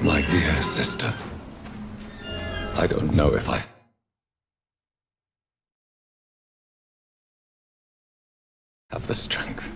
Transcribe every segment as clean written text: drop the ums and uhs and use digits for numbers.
My dear sister, I don't know if I have the strength.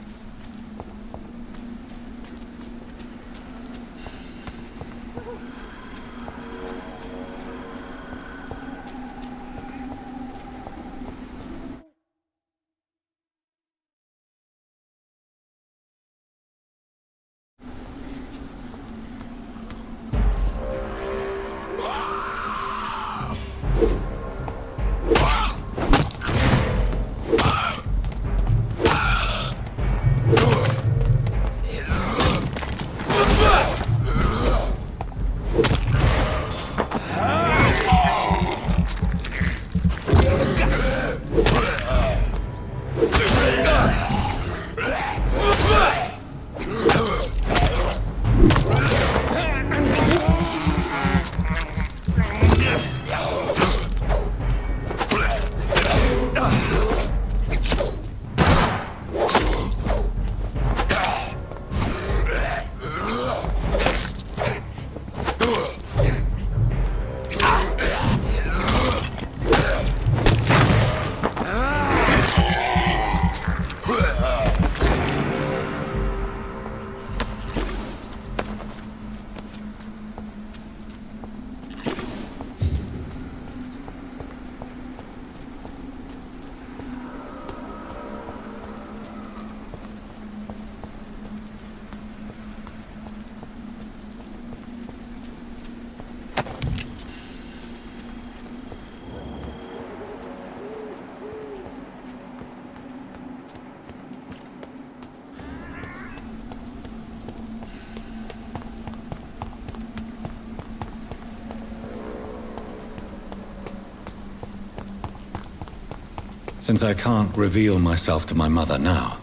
Since I can't reveal myself to my mother now,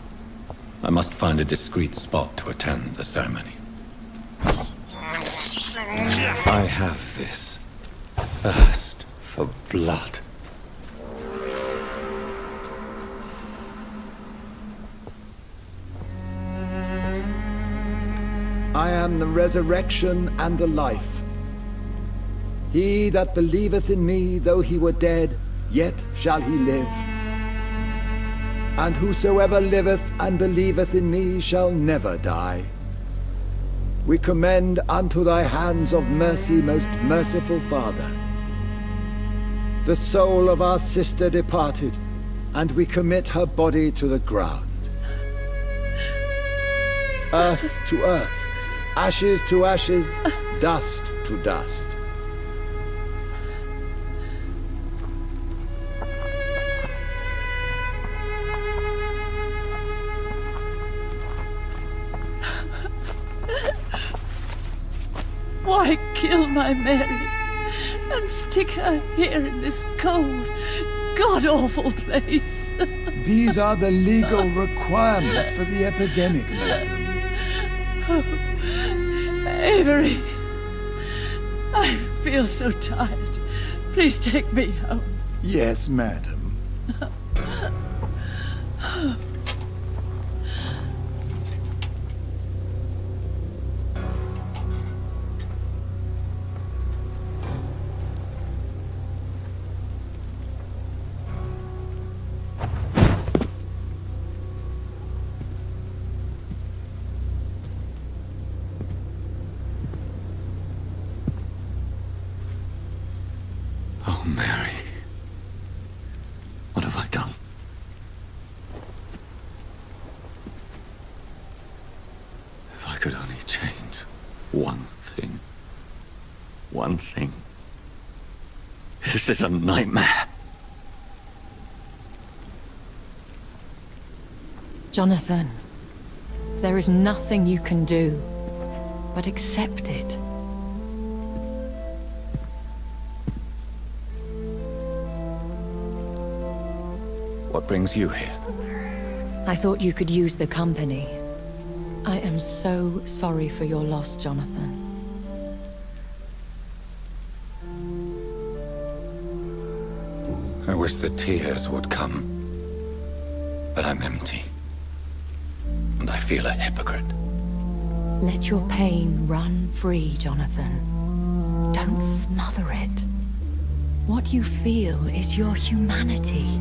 I must find a discreet spot to attend the ceremony. I have this thirst for blood. I am the resurrection and the life. He that believeth in me, though he were dead, yet shall he live. And whosoever liveth and believeth in me shall never die. We commend unto thy hands of mercy, most merciful Father, the soul of our sister departed, and we commit her body to the ground. Earth to earth, ashes to ashes, dust to dust. Why kill my Mary and stick her here in this cold, god-awful place? These are the legal requirements for the epidemic, madam. Oh, Avery, I feel so tired. Please take me home. Yes, madam. Oh, Mary. What have I done? If I could only change one thing. One thing. This is a nightmare. Jonathan, there is nothing you can do. but accept it. What brings you here? I thought you could use the company. I am so sorry for your loss, Jonathan. I wish the tears would come. But I'm empty. And I feel a hypocrite. Let your pain run free, Jonathan. Don't smother it. What you feel is your humanity.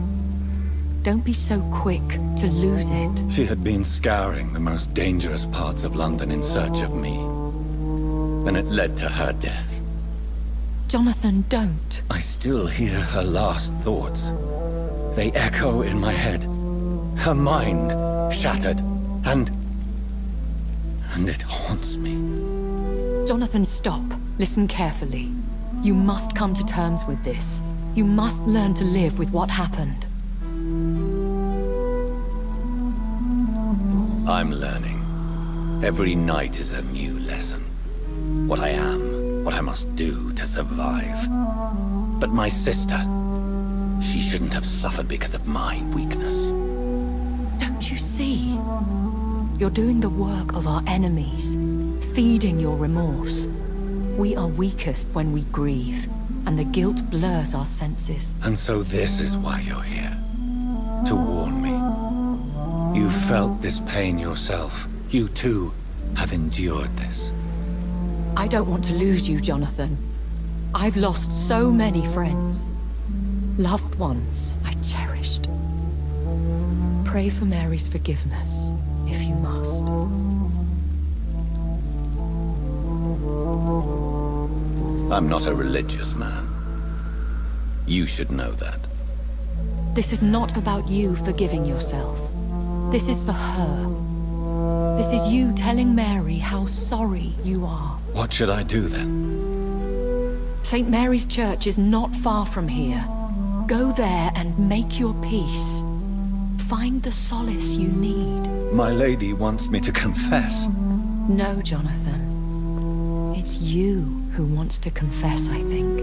Don't be so quick to lose it. She had been scouring the most dangerous parts of London in search of me. And it led to her death. Jonathan, don't. I still hear her last thoughts. They echo in my head. Her mind shattered, and it haunts me. Jonathan, stop. Listen carefully. You must come to terms with this. You must learn to live with what happened. I'm learning. Every night is a new lesson. What I am, what I must do to survive. But my sister, she shouldn't have suffered because of my weakness. Don't you see? You're doing the work of our enemies, feeding your remorse. We are weakest when we grieve, and the guilt blurs our senses. And so this is why you're here. To warn me. You felt this pain yourself. You too have endured this. I don't want to lose you, Jonathan. I've lost so many friends. Loved ones I cherished. Pray for Mary's forgiveness, if you must. I'm not a religious man. You should know that. This is not about you forgiving yourself. This is for her. This is you telling Mary how sorry you are. What should I do then? St. Mary's Church is not far from here. Go there and make your peace. Find the solace you need. My lady wants me to confess. No, Jonathan. It's you who wants to confess, I think.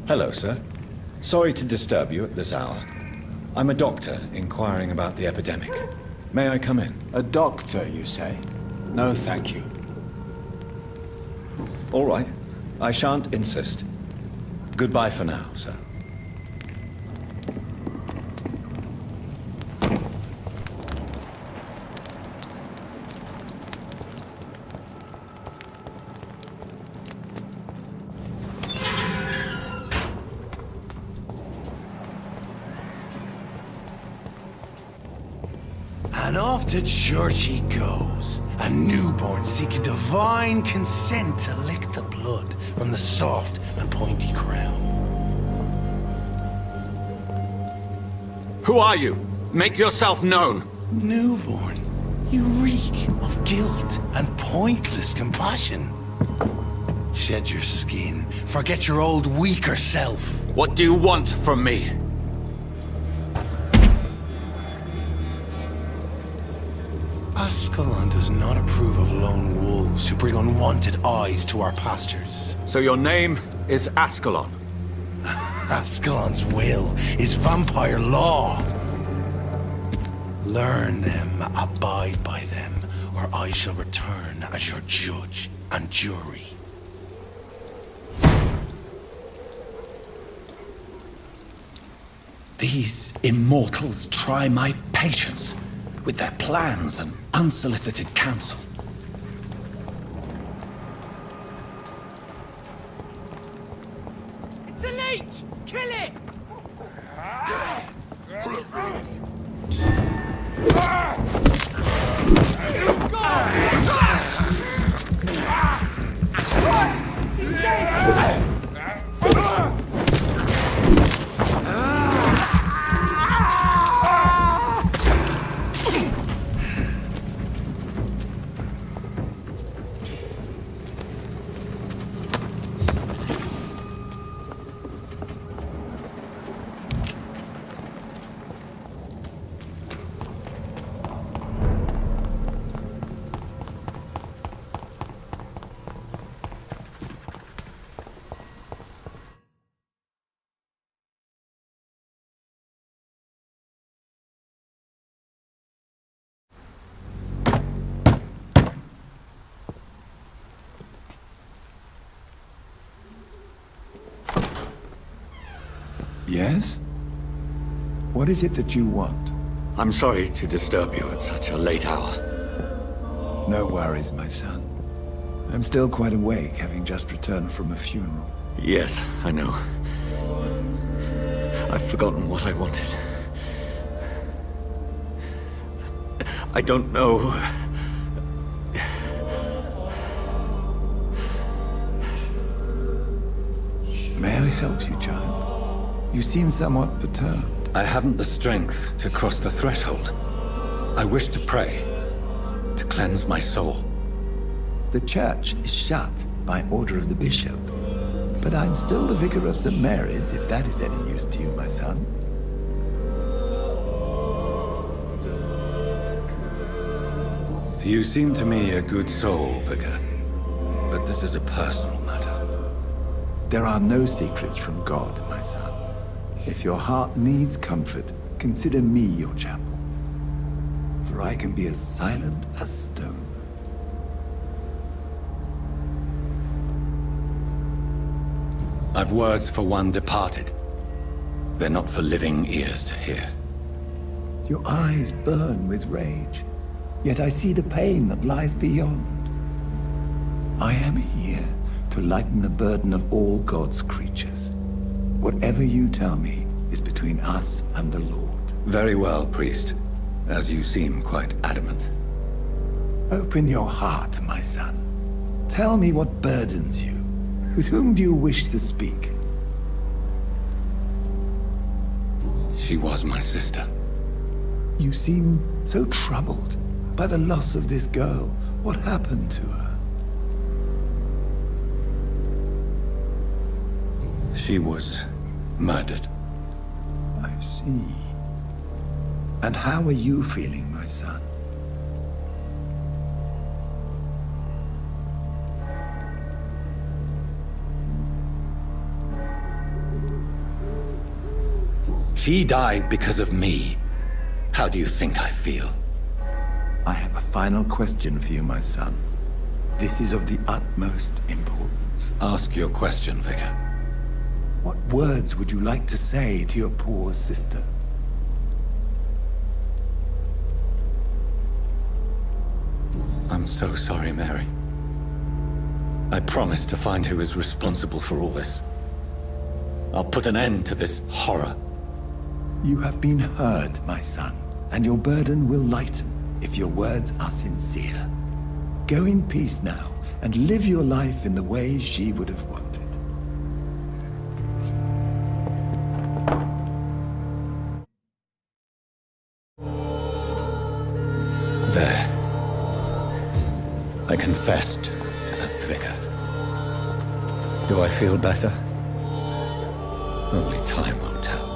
Hello, sir. Sorry to disturb you at this hour. I'm a doctor inquiring about the epidemic. May I come in? A doctor, you say? No, thank you. All right. I shan't insist. Goodbye for now, sir. And off to church he goes, a newborn seeking divine consent to lick the blood from the soft and pointy crown. Who are you? Make yourself known. Newborn, you reek of guilt and pointless compassion. Shed your skin, forget your old weaker self. What do you want from me? Ascalon does not approve of lone wolves who bring unwanted eyes to our pastures. So your name is Ascalon? Ascalon's will is vampire law. Learn them, abide by them, or I shall return as your judge and jury. These immortals try my patience with their plans and unsolicited counsel. It's a leech! Kill it! He's dead! Yes? What is it that you want? I'm sorry to disturb you at such a late hour. No worries, my son. I'm still quite awake, having just returned from a funeral. Yes, I know. I've forgotten what I wanted. I don't know. May I help you, child? You seem somewhat perturbed. I haven't the strength to cross the threshold. I wish to pray, to cleanse my soul. The church is shut by order of the bishop. But I'm still the vicar of St. Mary's, if that is any use to you, my son. You seem to me a good soul, Vicar. But this is a personal matter. There are no secrets from God, my son. If your heart needs comfort, consider me your chapel. For I can be as silent as stone. I've words for one departed. They're not for living ears to hear. Your eyes burn with rage, yet I see the pain that lies beyond. I am here to lighten the burden of all God's creatures. Whatever you tell me is between us and the Lord. Very well, priest. As you seem quite adamant. Open your heart, my son. Tell me what burdens you. With whom do you wish to speak? She was my sister. You seem so troubled by the loss of this girl. What happened to her? She was murdered. I see. And how are you feeling, my son? She died because of me. How do you think I feel? I have a final question for you, my son. This is of the utmost importance. Ask your question, Vicar. What words would you like to say to your poor sister? I'm so sorry, Mary. I promise to find who is responsible for all this. I'll put an end to this horror. You have been heard, my son, and your burden will lighten if your words are sincere. Go in peace now, and live your life in the way she would have wanted. There. I confessed to that vicar. Do I feel better? Only time will tell.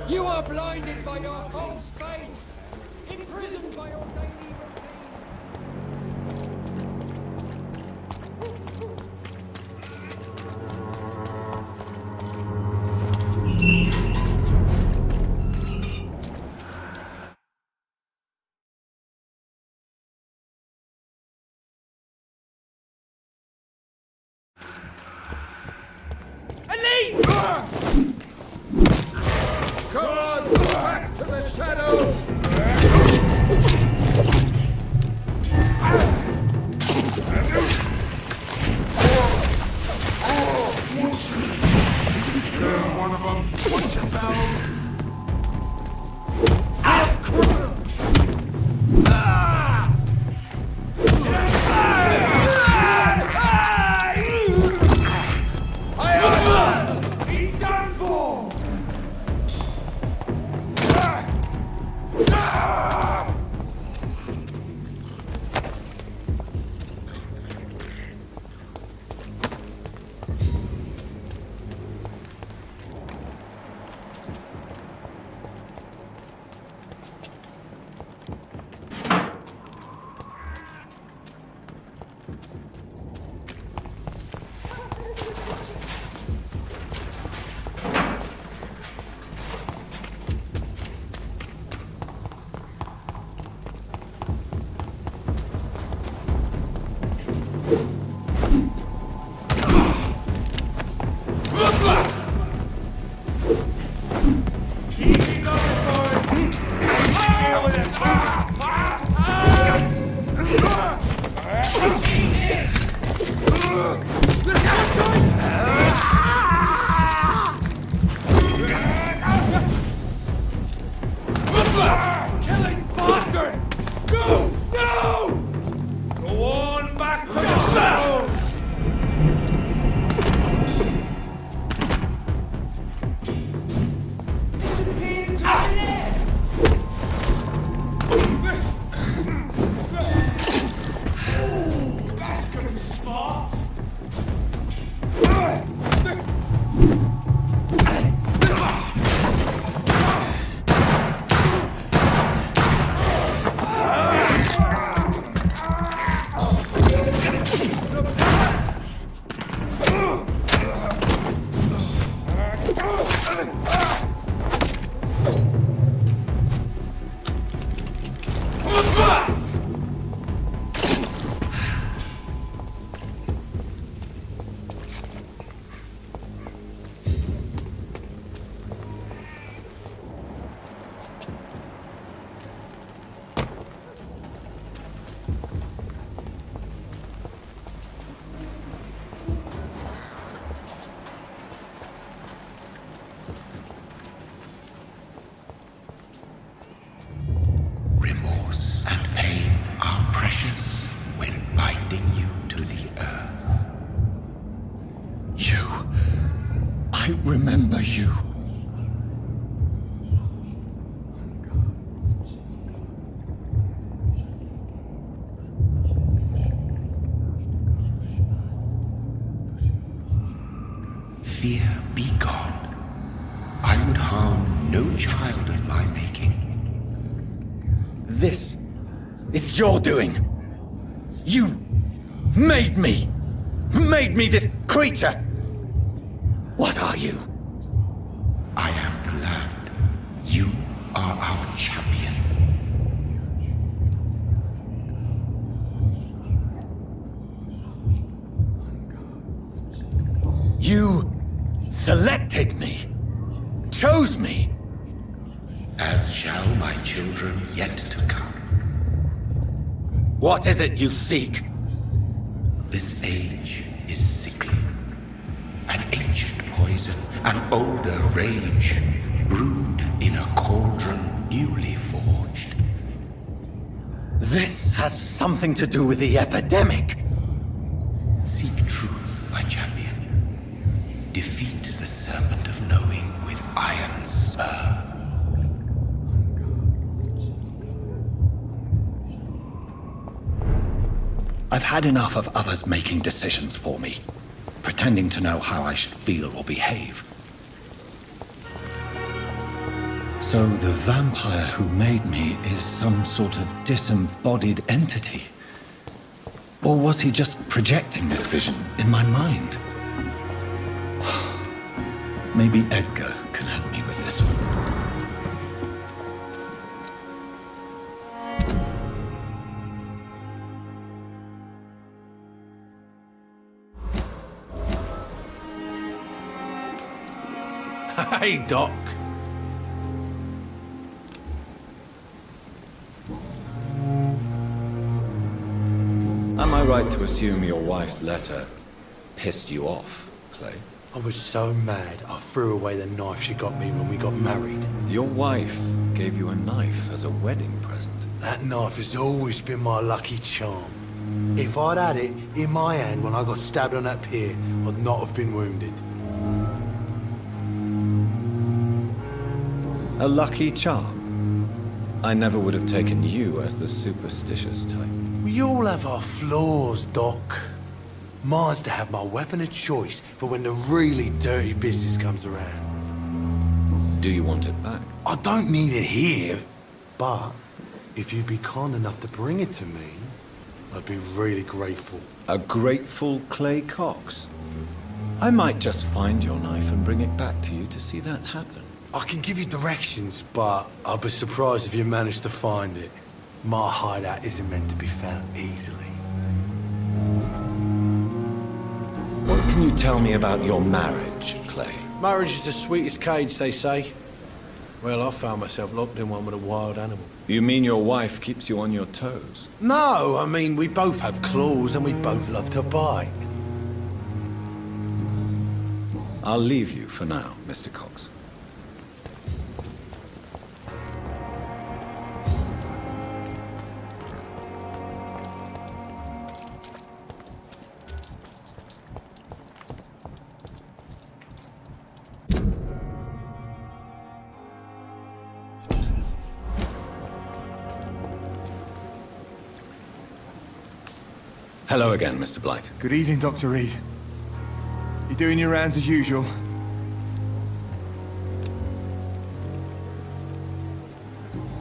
You are blinded by your false faith, imprisoned by your daily Elite! God, back to the shadows! One of them, watch yourself! He's done for! Killing bastard! Go! No! Go on back to the shadows! Disappear into thin air! That's gonna be smart! Remorse and pain are precious when binding you to the earth. You. I remember you. no child of my making. This is your doing. You made me this creature. What are you? I am the land. You are our champion. You selected me, chose me. As shall my children yet to come. What is it you seek? This age is sickly. An ancient poison, an older rage, brewed in a cauldron newly forged. This has something to do with the epidemic. Seek truth, my champion. Defeat the serpent of knowing with iron spur. I've had enough of others making decisions for me, pretending to know how I should feel or behave. So the vampire who made me is some sort of disembodied entity? Or was he just projecting this vision in my mind? Maybe Edgar can help me with this one. Hey, Doc. Am I right to assume your wife's letter pissed you off, Clay? I was so mad, I threw away the knife she got me when we got married. Your wife gave you a knife as a wedding present. That knife has always been my lucky charm. If I'd had it in my hand when I got stabbed on that pier, I'd not have been wounded. A lucky charm? I never would have taken you as the superstitious type. We all have our flaws, Doc. Mine's to have my weapon of choice for when the really dirty business comes around. Do you want it back? I don't need it here, but if you'd be kind enough to bring it to me, I'd be really grateful. A grateful Clay Cox? I might just find your knife and bring it back to you to see that happen. I can give you directions, but I'd be surprised if you managed to find it. My hideout isn't meant to be found easily. What can you tell me about your marriage, Clay? Marriage is the sweetest cage, they say. Well, I found myself locked in one with a wild animal. You mean your wife keeps you on your toes? No, I mean, we both have claws and we both love to bite. I'll leave you for now, Mr. Cox. Hello again, Mr. Blight. Good evening, Dr. Reed. You doing your rounds as usual?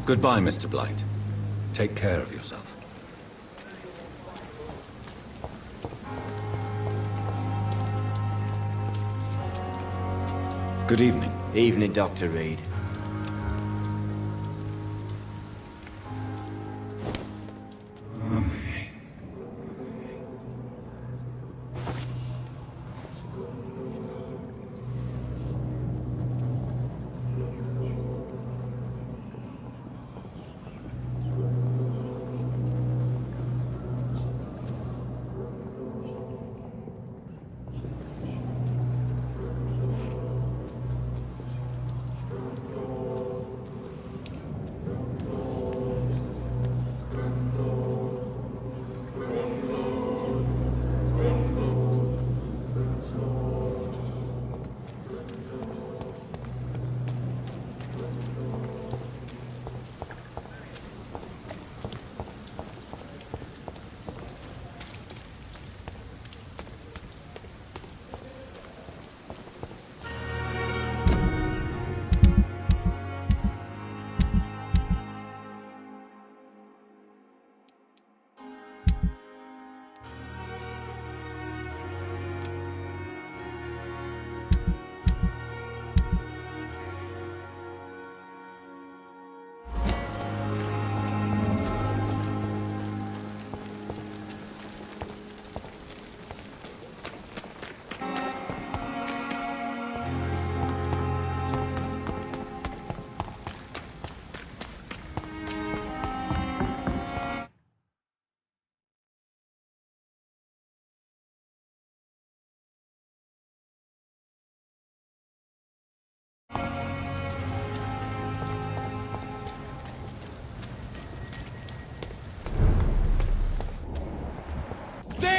Goodbye, Mr. Blight. Take care of yourself. Good evening. Evening, Dr. Reed.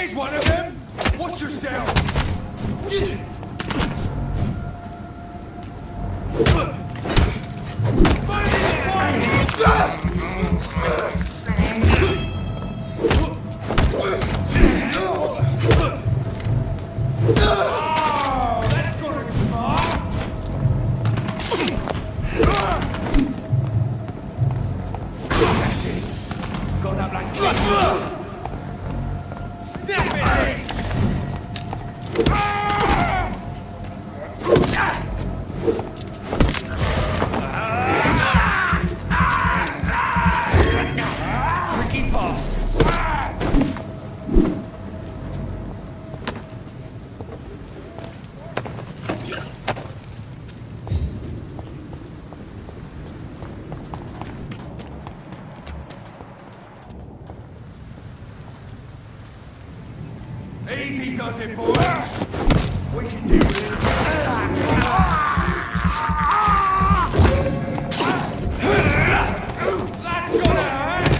Here's one of them! Watch yourselves! Oh, that's gonna smart! That's it! Gone up like this! Snap it! Tricky bastards! Easy does it, boys! We can deal with this. That's gonna hurt!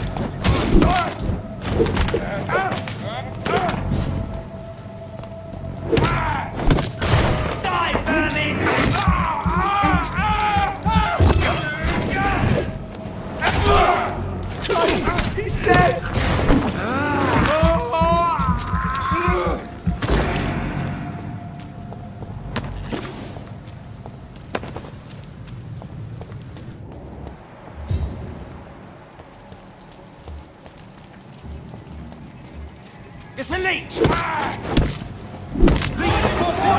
Die, vermin! He's dead! It's a leech! Leech spotted!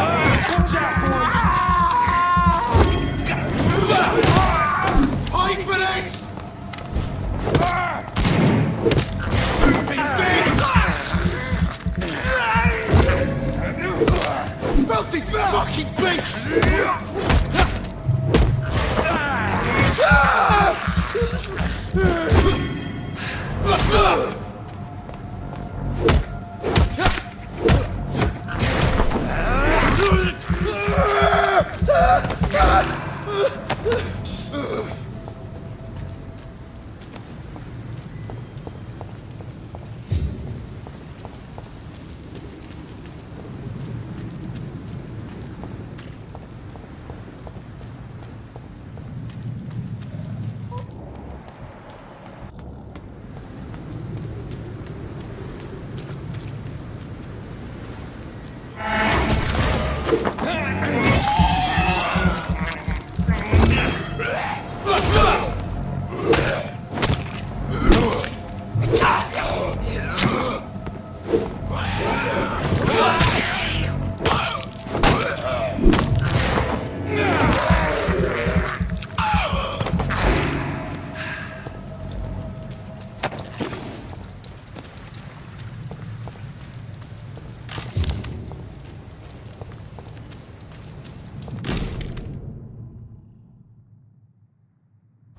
Watch out, boys! Pay for this! Filthy fucking beast!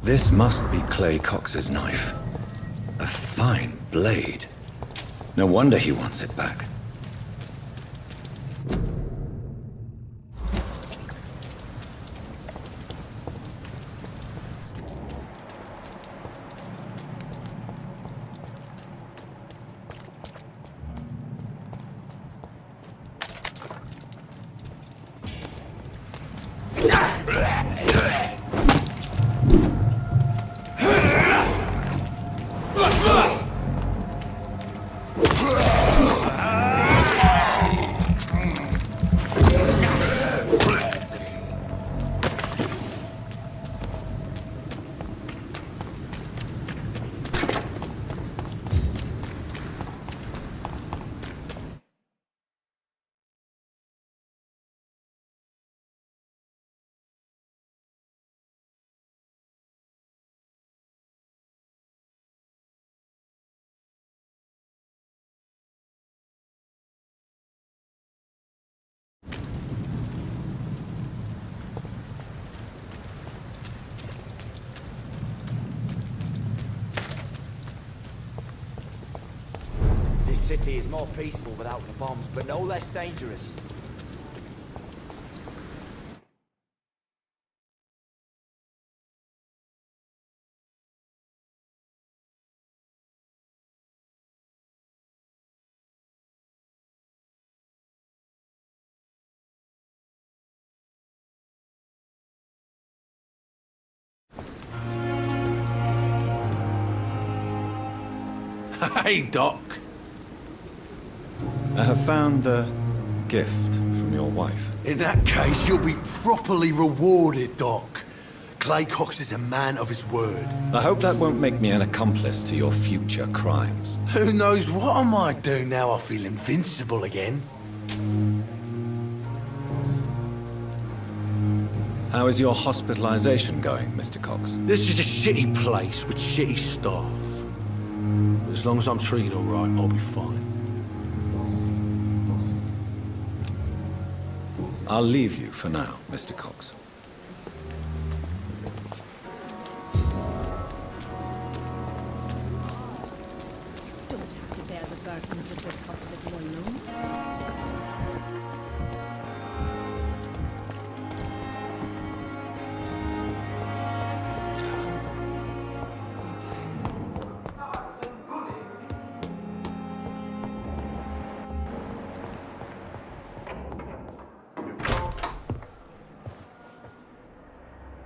This must be Clay Cox's knife. A fine blade. No wonder he wants it back. This city is more peaceful without the bombs, but no less dangerous. Hey, Doc. I have found a gift from your wife. In that case, you'll be properly rewarded, Doc. Clay Cox is a man of his word. I hope that won't make me an accomplice to your future crimes. Who knows what I might do now I feel invincible again? How is your hospitalization going, Mr. Cox? This is a shitty place with shitty staff. As long as I'm treated all right, I'll be fine. I'll leave you for now, Mr. Cox. Don't have to bear the burdens of this hospital alone.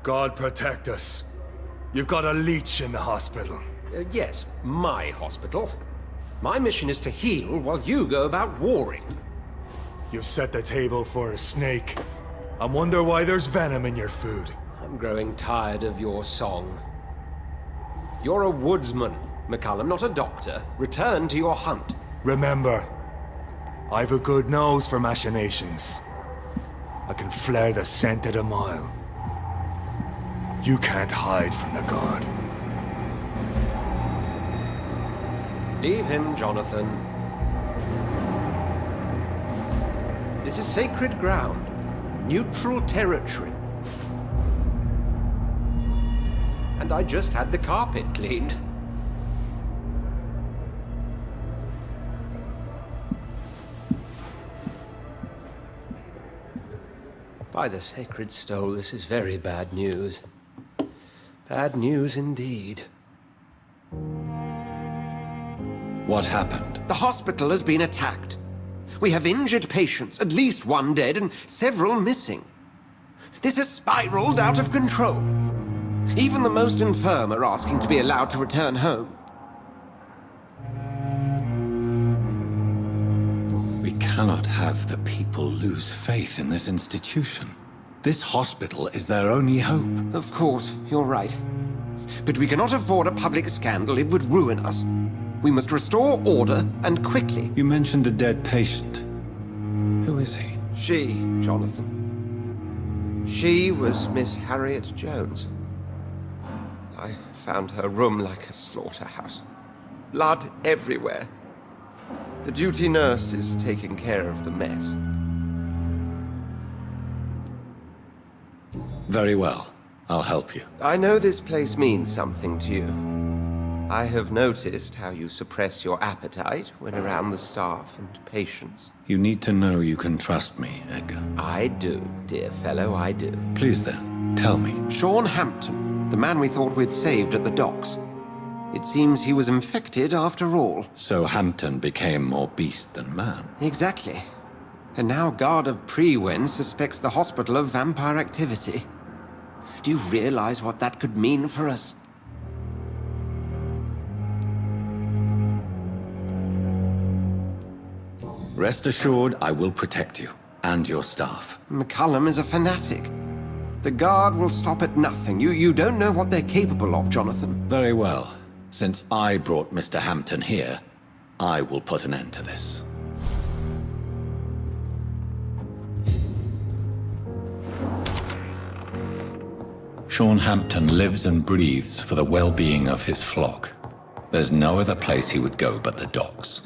God protect us. You've got a leech in the hospital. Yes, my hospital. My mission is to heal while you go about warring. You've set the table for a snake. I wonder why there's venom in your food. I'm growing tired of your song. You're a woodsman, McCallum, not a doctor. Return to your hunt. Remember, I've a good nose for machinations. I can flare the scent at a mile. You can't hide from the god. Leave him, Jonathan. This is sacred ground. Neutral territory. And I just had the carpet cleaned. By the sacred stole, this is very bad news. Bad news indeed. What happened? The hospital has been attacked. We have injured patients, at least one dead and several missing. This has spiraled out of control. Even the most infirm are asking to be allowed to return home. We cannot have the people lose faith in this institution. This hospital is their only hope. Of course, you're right. But we cannot afford a public scandal. It would ruin us. We must restore order, and quickly. You mentioned a dead patient. Who is he? She, Jonathan. She was Miss Harriet Jones. I found her room like a slaughterhouse. Blood everywhere. The duty nurse is taking care of the mess. Very well. I'll help you. I know this place means something to you. I have noticed how you suppress your appetite when around the staff and patients. You need to know you can trust me, Edgar. I do, dear fellow, I do. Please then, tell me. Sean Hampton, the man we thought we'd saved at the docks. It seems he was infected after all. So Hampton became more beast than man. Exactly. And now Guard of Prewen suspects the hospital of vampire activity. Do you realize what that could mean for us? Rest assured, I will protect you and your staff. McCallum is a fanatic. The Guard will stop at nothing. You don't know what they're capable of, Jonathan. Very well. Since I brought Mr. Hampton here, I will put an end to this. Sean Hampton lives and breathes for the well-being of his flock. There's no other place he would go but the docks.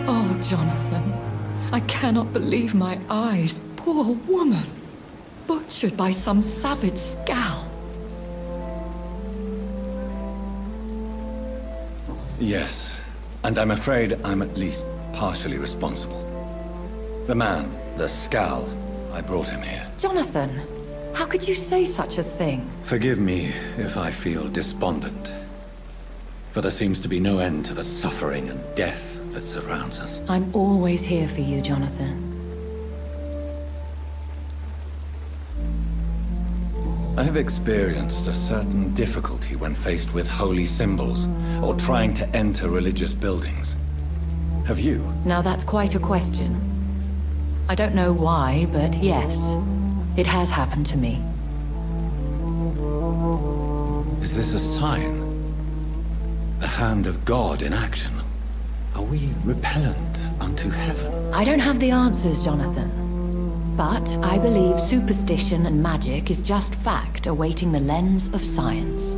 Oh, Jonathan, I cannot believe my eyes. Poor woman. Butchered by some savage scowl. Yes, and I'm afraid I'm at least partially responsible. The man, the Scowl, I brought him here. Jonathan, how could you say such a thing? Forgive me if I feel despondent, for there seems to be no end to the suffering and death that surrounds us. I'm always here for you, Jonathan. I have experienced a certain difficulty when faced with holy symbols, or trying to enter religious buildings. Have you? Now that's quite a question. I don't know why, but yes, it has happened to me. Is this a sign? The hand of God in action? Are we repellent unto heaven? I don't have the answers, Jonathan. But I believe superstition and magic is just fact awaiting the lens of science.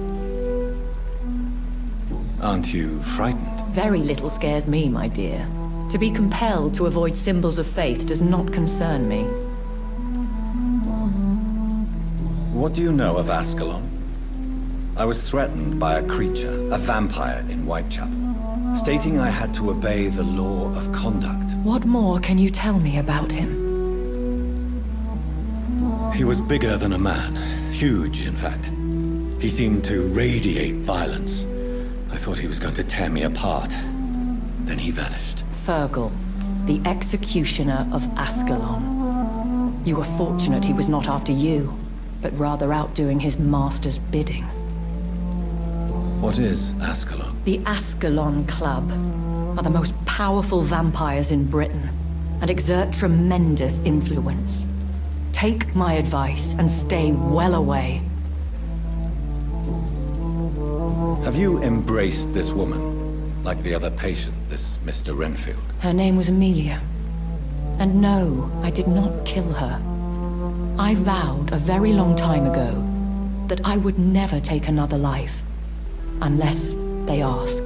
Aren't you frightened? Very little scares me, my dear. To be compelled to avoid symbols of faith does not concern me. What do you know of Ascalon? I was threatened by a creature, a vampire in Whitechapel, stating I had to obey the law of conduct. What more can you tell me about him? He was bigger than a man. Huge, in fact. He seemed to radiate violence. I thought he was going to tear me apart. Then he vanished. Fergal, the executioner of Ascalon. You were fortunate he was not after you, but rather out doing his master's bidding. What is Ascalon? The Ascalon Club are the most powerful vampires in Britain and exert tremendous influence. Take my advice and stay well away. Have you embraced this woman, like the other patient, this Mr. Renfield? Her name was Amelia. And no, I did not kill her. I vowed a very long time ago that I would never take another life, unless they ask.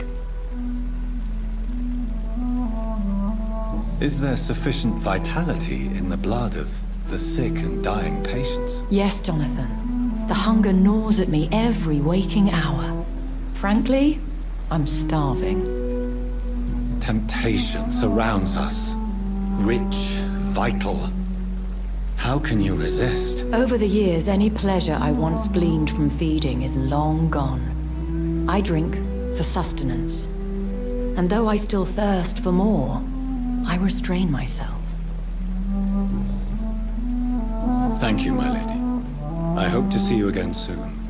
Is there sufficient vitality in the blood of the sick and dying patients? Yes, Jonathan. The hunger gnaws at me every waking hour. Frankly, I'm starving. Temptation surrounds us. Rich, vital. How can you resist? Over the years, any pleasure I once gleaned from feeding is long gone. I drink for sustenance. And though I still thirst for more, I restrain myself. Thank you, my lady. I hope to see you again soon.